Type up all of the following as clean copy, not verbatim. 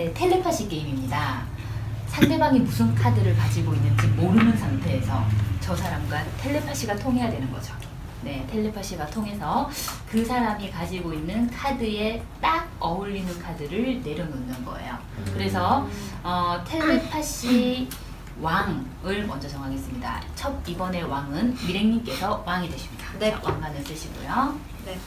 네, 텔레파시 게임입니다. 상대방이 무슨 카드를 가지고 있는지 모르는 상태에서 저 사람과 텔레파시가 통해야 되는 거죠. 네, 텔레파시가 통해서 그 사람이 가지고 있는 카드에 딱 어울리는 카드를 내려놓는 거예요. 그래서 텔레파시 왕을 먼저 정하겠습니다. 이번에 왕은 미랭님께서 왕이 되십니다. 네. 자, 왕관을 쓰시고요. 네.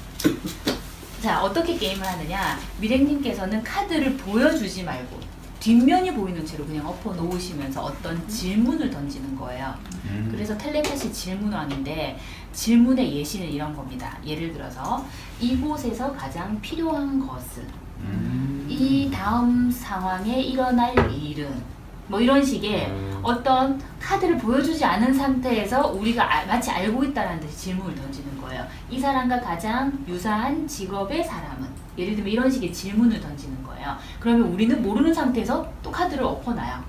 자, 어떻게 게임을 하느냐. 미랭님께서는 카드를 보여주지 말고 뒷면이 보이는 채로 그냥 엎어 놓으시면서 어떤 질문을 던지는 거예요. 그래서 텔레파시 질문왕인데 질문의 예시는 이런 겁니다. 예를 들어서 이곳에서 가장 필요한 것은 이 다음 상황에 일어날 일은 뭐 이런 식의 어떤 카드를 보여주지 않은 상태에서 우리가 마치 알고 있다는 듯이 질문을 던지는 거예요. 이 사람과 가장 유사한 직업의 사람은? 예를 들면 이런 식의 질문을 던지는 거예요. 그러면 우리는 모르는 상태에서 또 카드를 엎어놔요.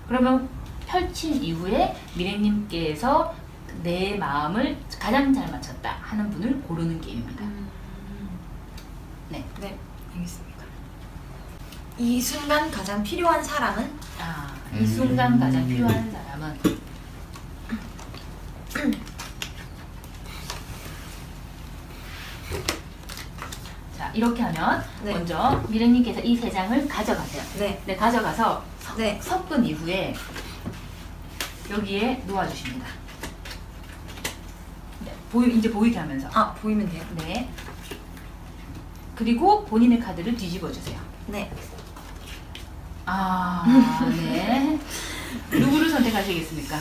그러면 펼친 이후에 미래님께서 내 마음을 가장 잘 맞췄다 하는 분을 고르는 게임입니다. 네. 네, 알겠습니다. 이 순간 가장 필요한 사람은? 이 순간 가장 필요한 사람은 자, 이렇게 하면 네. 먼저 미래님께서 이 세 장을 가져가세요. 네. 네, 가져가서 네. 섞은 이후에 여기에 놓아주십니다. 네, 이제 보이게 하면서. 아, 보이면 돼요? 네. 그리고 본인의 카드를 뒤집어 주세요. 네. 네. 누구를 선택하시겠습니까?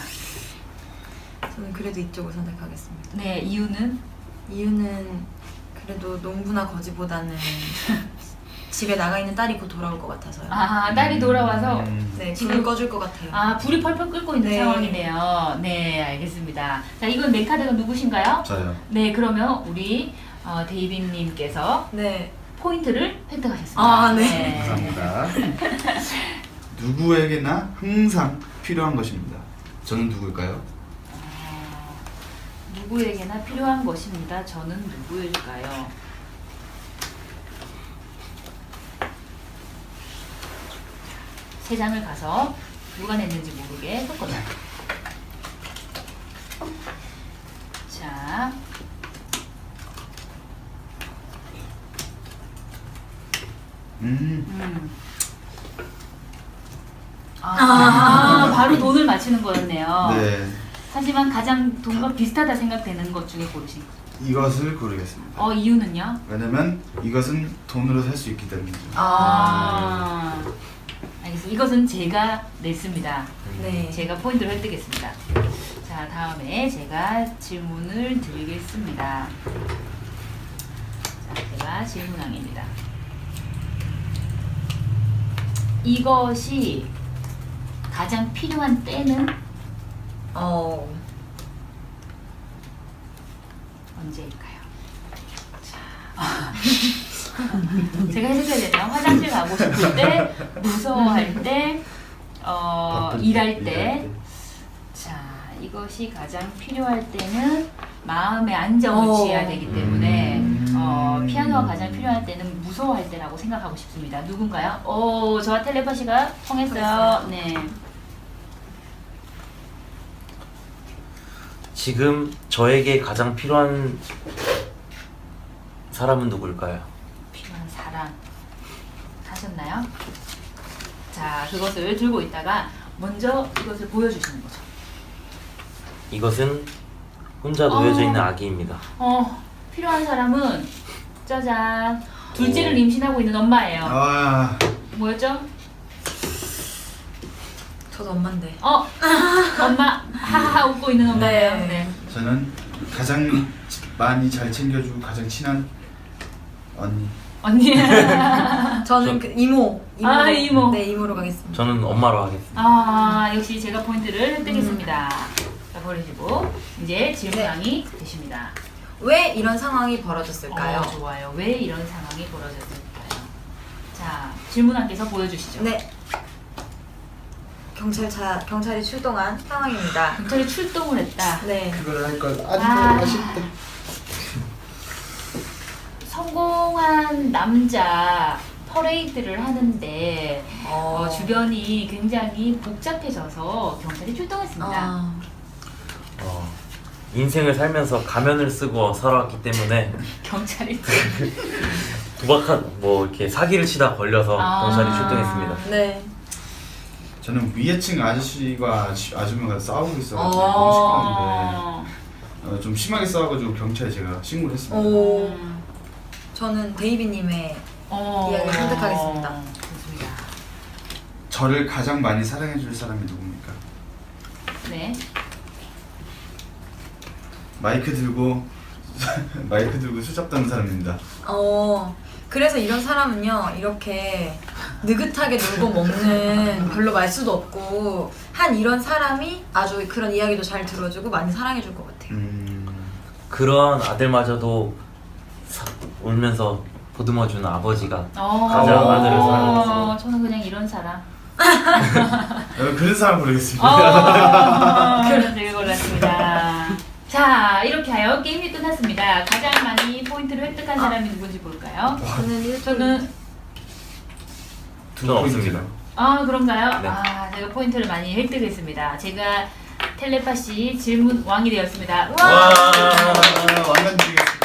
저는 그래도 이쪽을 선택하겠습니다. 네, 이유는? 이유는 그래도 농부나 거지보다는 집에 나가 있는 딸이 곧 돌아올 것 같아서요. 딸이 돌아와서 네, 지금- 불을 꺼줄 것 같아요. 불이 펄펄 끓고 있는 네. 상황이네요. 네, 알겠습니다. 자, 이건 내 카드가 누구신가요? 저요. 네, 그러면 우리 데이빈님께서 네. 포인트를 획득하셨습니다. 네. 감사합니다. 누구에게나 항상 필요한 것입니다. 저는 누구일까요? 누구에게나 필요한 것입니다. 저는 누구일까요? 세 장을 가서 누가 냈는지 모르게 섞어놔요. 자, 바로 돈을 맞추는 거였네요. 네, 하지만 가장 돈과 비슷하다 생각되는 것 중에 고르신 거. 이것을 고르겠습니다. 이유는요? 왜냐면 이것은 돈으로 살 수 있기 때문이죠. 알겠습니다. 이것은 제가 냈습니다. 네. 제가 포인트를 획득했습니다. 자, 다음에 제가 질문을 드리겠습니다. 자, 제가 질문왕입니다. 이것이 가장 필요한 때는 언제일까요? 자, 제가 해석해야 되나요? 화장실 가고 싶을 때, 무서워할 때, 일할 때. 자, 이것이 가장 필요할 때는 마음의 안정을 취해야 되기 때문에 피아노가 가장 필요할 때는 무서워할 때라고 생각하고 싶습니다. 누군가요? 저와 텔레파시가 통했어요. 네. 지금 저에게 가장 필요한 사람은 누굴까요? 필요한 사람 하셨나요? 자, 그것을 들고 있다가 먼저 이것을 보여주시는 거죠. 이것은 혼자 놓여져 있는 아기입니다. 필요한 사람은 짜잔, 둘째를 임신하고 있는 엄마예요. 뭐였죠? 저도 엄마인데. 엄마 하하하 웃고 있는 엄마예요. 네. 네. 저는 가장 많이 잘 챙겨주고 가장 친한 언니. 언니. 저는 그 이모. 이모. 네, 이모로 가겠습니다. 저는 엄마로 하겠습니다. 역시 제가 포인트를 획득했습니다. 자, 버리시고 이제 질문왕이 되십니다. 왜 이런 상황이 벌어졌을까요? 좋아요. 왜 이런 상황이 벌어졌을까요? 자, 질문왕께서 보여주시죠. 네. 경찰이 출동한 상황입니다. 경찰이 출동을 했다. 네. 그걸 할걸 아직도 아쉽다. 성공한 남자 퍼레이드를 하는데 주변이 굉장히 복잡해져서 경찰이 출동했습니다. 인생을 살면서 가면을 쓰고 살아왔기 때문에 경찰이 도박한 뭐 이렇게 사기를 치다 걸려서 경찰이 출동했습니다. 네. 저는 위에 층 아저씨가 아줌마가 싸우고 있어가지고 너무 시끄러운데 좀 심하게 싸워가지고 경찰에 제가 신고를 했습니다. 오. 저는 데이비님의 이야기를 선택하겠습니다. 좋습니다. 저를 가장 많이 사랑해줄 사람이 누굽니까? 네. 마이크 들고 수잡던 사람입니다. 그래서 이런 사람은요 이렇게 느긋하게 놀고 먹는 별로 말수도 없고 한 이런 사람이 아주 그런 이야기도 잘 들어주고 많이 사랑해줄 것 같아요. 그런 아들마저도 울면서 보듬어주는 아버지가 가장 아들을 사랑했어요. 저는 그냥 이런 사람. 그런 사람 모르겠습니다. 그런 걸 골랐습니다. 자, 이렇게 하여 게임이 끝났습니다. 가장 많이 포인트를 획득한 사람이 누군지 볼까요? 저는 저는 없습니다. 그런가요? 네. 제가 포인트를 많이 획득했습니다. 제가 텔레파시 질문 왕이 되었습니다. 와, 완전 지겠습니다.